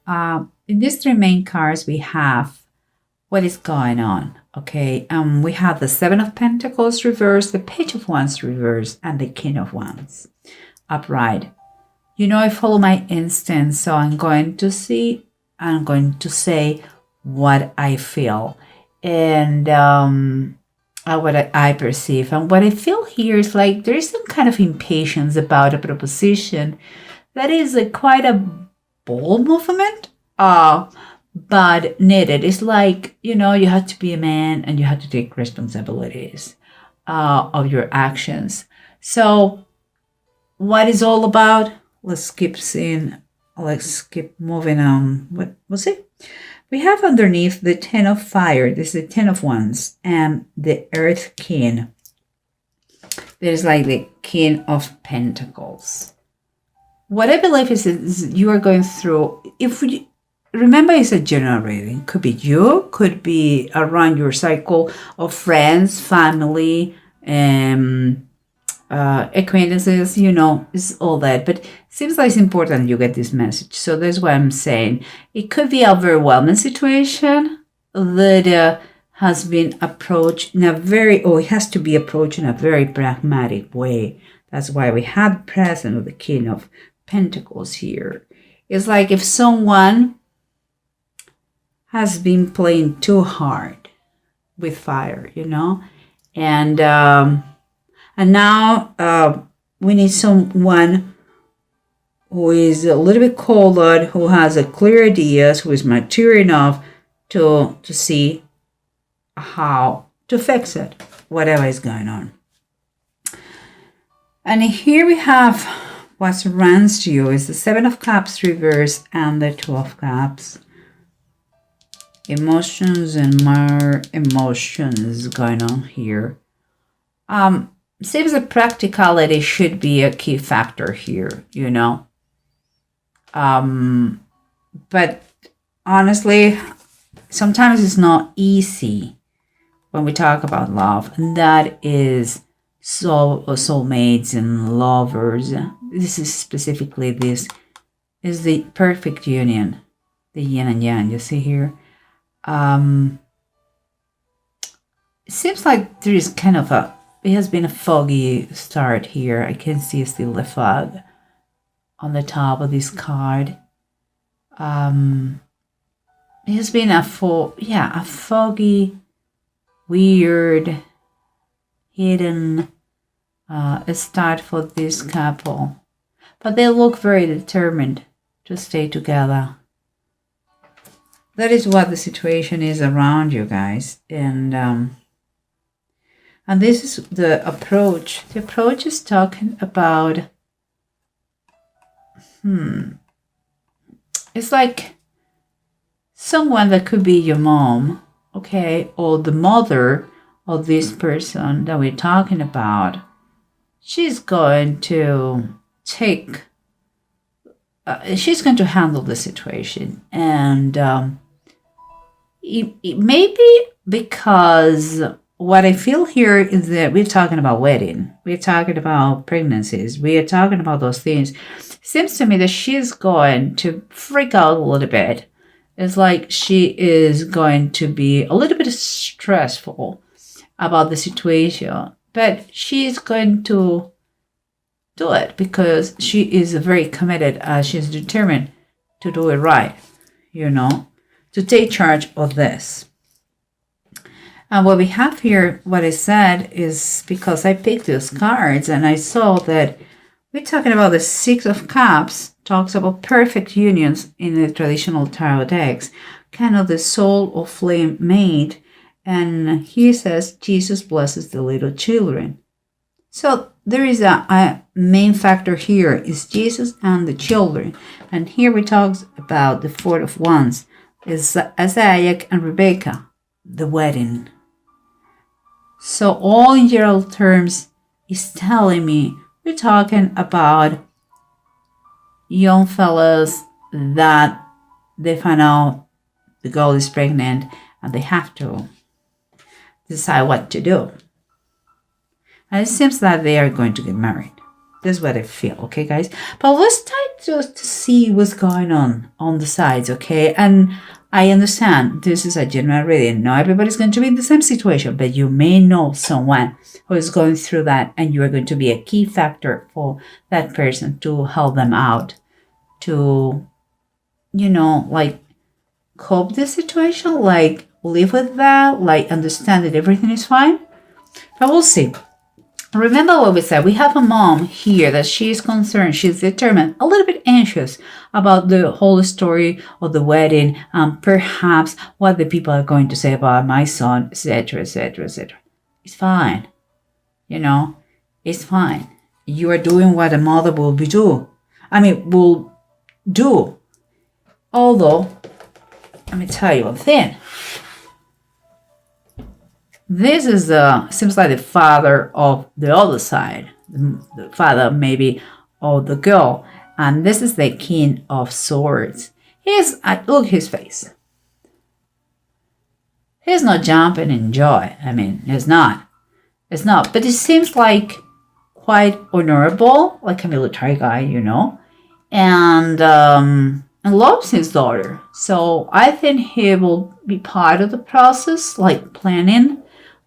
In these three main cards, we have what is going on. Okay, we have the Seven of Pentacles reversed, the Page of Wands reversed, and the King of Wands upright. You know, I follow my instinct, so I'm going to say what I feel and what I perceive. And what I feel here is like there is some kind of impatience about a proposition that is quite a bold movement, but needed. It's like, you know, you have to be a man and you have to take responsibilities of your actions. So what is all about? Let's keep moving on. What was it? We have underneath the Ten of Fire. This is the Ten of Wands and the Earth King. There's like the King of Pentacles. What I believe is you are going through, remember, it's a general reading. Could be you, could be around your cycle of friends, family, acquaintances, you know, it's all that. But it seems like it's important you get this message. So that's why I'm saying it could be a overwhelming situation that has been approached in a it has to be approached in a very pragmatic way. That's why we have the presence of the King of Pentacles here. It's like if someone has been playing too hard with fire, you know, and now we need someone who is a little bit colder, who has a clear ideas, who is mature enough to see how to fix it, whatever is going on. And here we have what surrounds you is the Seven of Cups reversed and the Two of Cups. Emotions and more emotions going on here. Seems that practicality should be a key factor here, you know. But honestly, sometimes it's not easy when we talk about love, and that is soulmates and lovers. This is specifically, this is the perfect union, the yin and yang, you see here. It seems like there is kind of it has been a foggy start here. I can see still the fog on the top of this card. It has been a foggy, weird, hidden start for this couple. But they look very determined to stay together. That is what the situation is around you guys. And this is the approach. The approach is talking about, it's like someone that could be your mom, okay, or the mother of this person that we're talking about. She's going to she's going to handle the situation. And it may be because what I feel here is that we're talking about wedding. We're talking about pregnancies. We are talking about those things. It seems to me that she's going to freak out a little bit. It's like she is going to be a little bit stressful about the situation. But she's going to do it because she is very committed. She's determined to do it right, you know, to take charge of this. And what we have here, what I said is because I picked those cards and I saw that we're talking about the Six of Cups, talks about perfect unions in the traditional tarot decks, kind of the soul of flame mate. And he says, Jesus blesses the little children. So there is a main factor here is Jesus and the children. And here we talk about the Four of Wands, is Isaac and Rebecca, the wedding. So all in general terms is telling me we're talking about young fellas that they find out the girl is pregnant and they have to decide what to do. And it seems that they are going to get married. This is what I feel, okay, guys? But let's try to see what's going on the sides, okay? And I understand this is a general reading. Not everybody's going to be in the same situation, but you may know someone who is going through that, and you are going to be a key factor for that person to help them out, to, like, cope the situation, like, live with that, like, understand that everything is fine. But we'll see. Remember what we said. We have a mom here that she is concerned, she's determined, a little bit anxious about the whole story of the wedding, perhaps what the people are going to say about my son, etc., etc., etc. It's fine. It's fine. You are doing what a mother will do. Although, let me tell you one thing. This is seems like the father of the other side, the father maybe of the girl, and this is the King of Swords. Look his face. He's not jumping in joy. He's not. It's not. But it seems like quite honorable, like a military guy, and loves his daughter. So I think he will be part of the process, like planning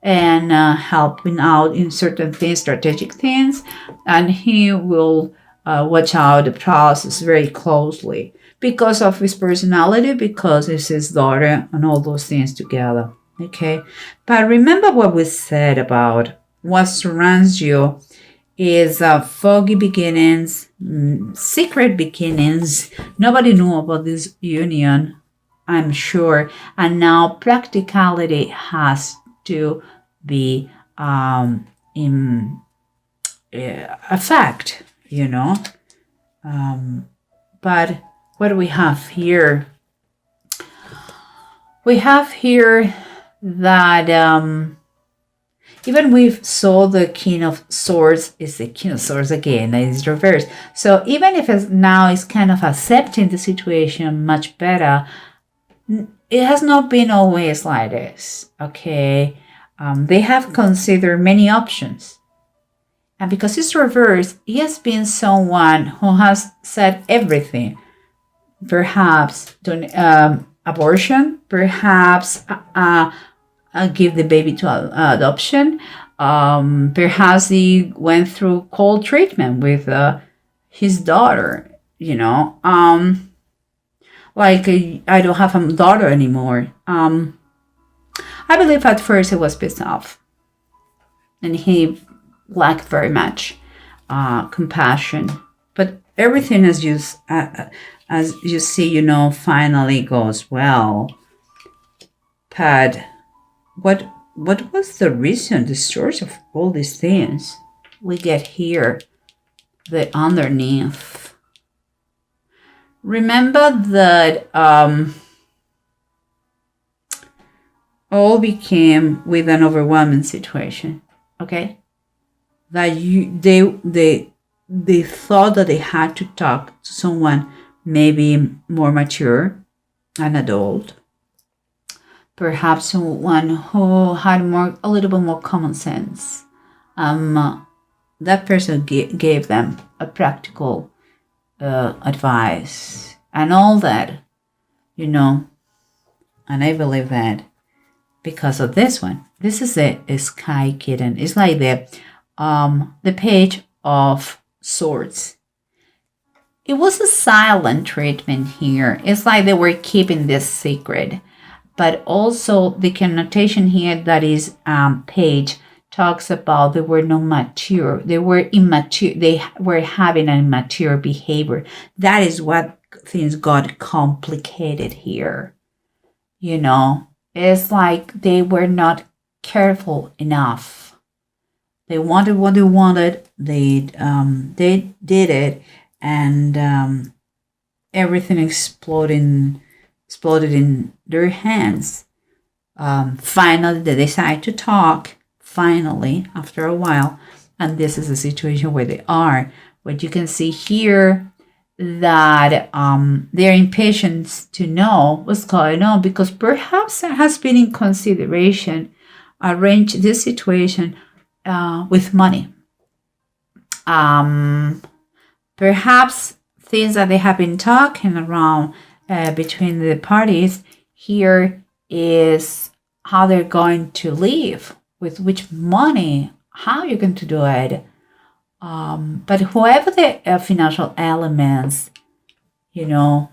and helping out in certain things, strategic things, and he will watch out the process very closely because of his personality, because it's his daughter, and all those things together. Okay, but remember what we said about what surrounds you is foggy beginnings, secret beginnings. Nobody knew about this union, I'm sure, and now practicality has to be in a fact, but what do we have here? We have here that even we saw the King of Swords is the King of Swords again, and it's reversed. So even if now it's kind of accepting the situation much better, it has not been always like this, okay? They have considered many options. And because it's reversed, he has been someone who has said everything. Perhaps abortion, perhaps give the baby to adoption. Perhaps he went through cold treatment with his daughter, like I don't have a daughter anymore. I believe at first he was pissed off, and he lacked very much compassion. But everything, as you see, finally goes well. But what was the reason, the source of all these things? We get here the underneath. Remember that all became with an overwhelming situation, okay? That they thought that they had to talk to someone maybe more mature, an adult, perhaps someone who had a little bit more common sense. That person gave them a practical advice and all that, and I believe that because of this one. This is a Sky Kitten. It's like the Page of Swords. It was a silent treatment here. It's like they were keeping this secret. But also the connotation here that is Page talks about they were not mature. They were immature. They were having an immature behavior. That is what things got complicated here. It's like they were not careful enough. They wanted what they wanted. They did it, and everything exploded in their hands. Finally, they decide to talk. Finally, after a while, and this is the situation where they are. What you can see here, that they're impatient to know what's going on, because perhaps there has been in consideration arrange this situation with money. Um, Perhaps things that they have been talking around between the parties here is how they're going to live, with which money, how you're going to do it. But whoever the financial elements, you know,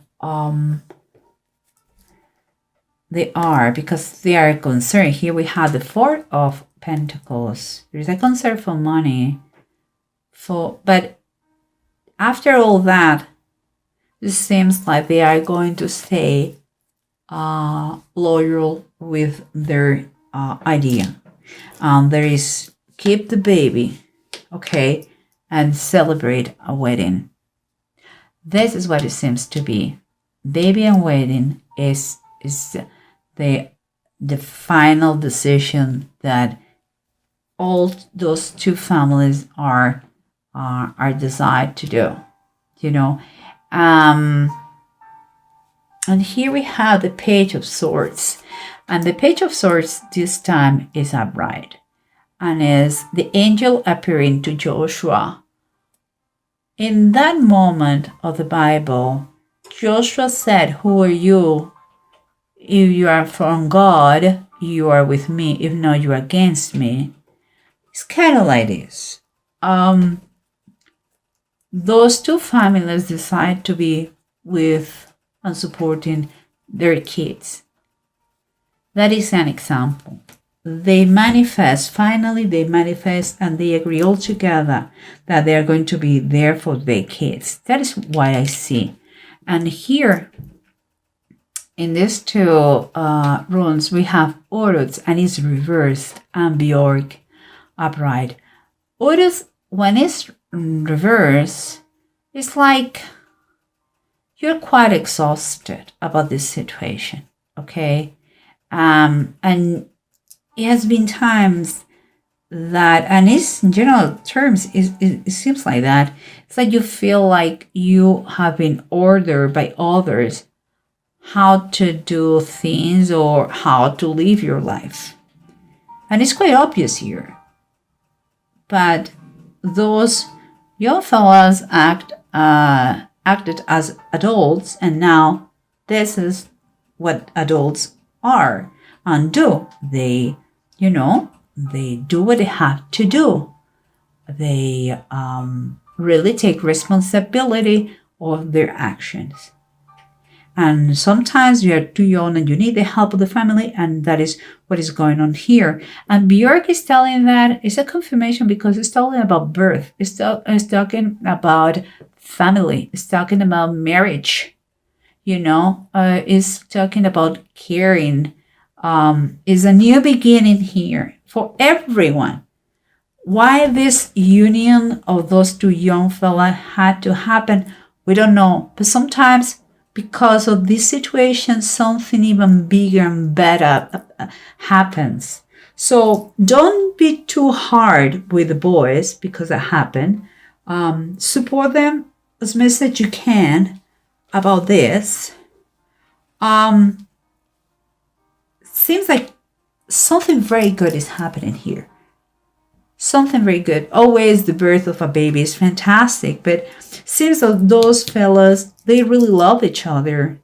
they are, because they are concerned. Here we have the Four of Pentacles. There's a concern for money. But after all that, it seems like they are going to stay loyal with their idea. There is keep the baby, okay, and celebrate a wedding. This is what it seems to be. Baby and wedding is the final decision that all those two families are decided to do, you know. And here we have the Page of Swords, and the Page of Swords this time is upright, and is the angel appearing to Joshua. In that moment of the Bible, Joshua said, "Who are you? If you are from God, you are with me. If not, you are against me." It's kind of like this. Those two families decide to be with and supporting their kids. That is an example. They manifest, finally they manifest, and they agree all together that they are going to be there for their kids. That is what I see. And here, in these two runes, we have Horus, and it's reversed, and Bjork upright. Horus, when it's reversed, it's like you're quite exhausted about this situation, okay? And it has been times that, and it's in general terms, it seems like that. It's like you feel like you have been ordered by others how to do things or how to live your life. And it's quite obvious here. But those young fellas acted as adults, and now this is what adults are and do. They, they do what they have to do. They really take responsibility of their actions. And sometimes you are too young and you need the help of the family, and that is what is going on here. And Björk is telling that it's a confirmation because it's talking about birth. It's talking about family. It's talking about marriage. It's talking about caring. Is a new beginning here for everyone. Why this union of those two young fellas had to happen, we don't know. But sometimes, because of this situation, something even bigger and better happens. So don't be too hard with the boys because that happened. Support them as much as you can about this. Seems like something very good is happening here. Something very good. Always the birth of a baby is fantastic, but seems like those fellas, they really love each other.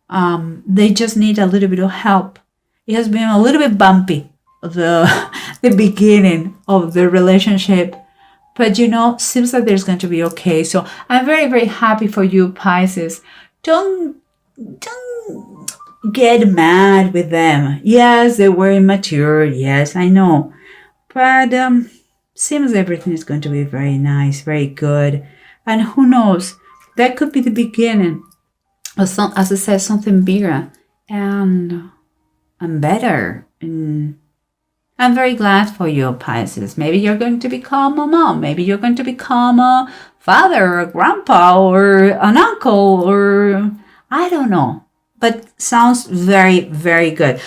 They just need a little bit of help. It has been a little bit bumpy, the beginning of the relationship, but seems like there's going to be okay. So I'm very, very happy for you, Pisces. Don't get mad with them. Yes, they were immature. Yes, I know. But seems everything is going to be very nice, very good. And who knows, that could be the beginning of some, as I said, something bigger and better. And I'm very glad for you, Pisces. Maybe you're going to become a mom. Maybe you're going to become a father or a grandpa or an uncle, or I don't know. But sounds very, very good.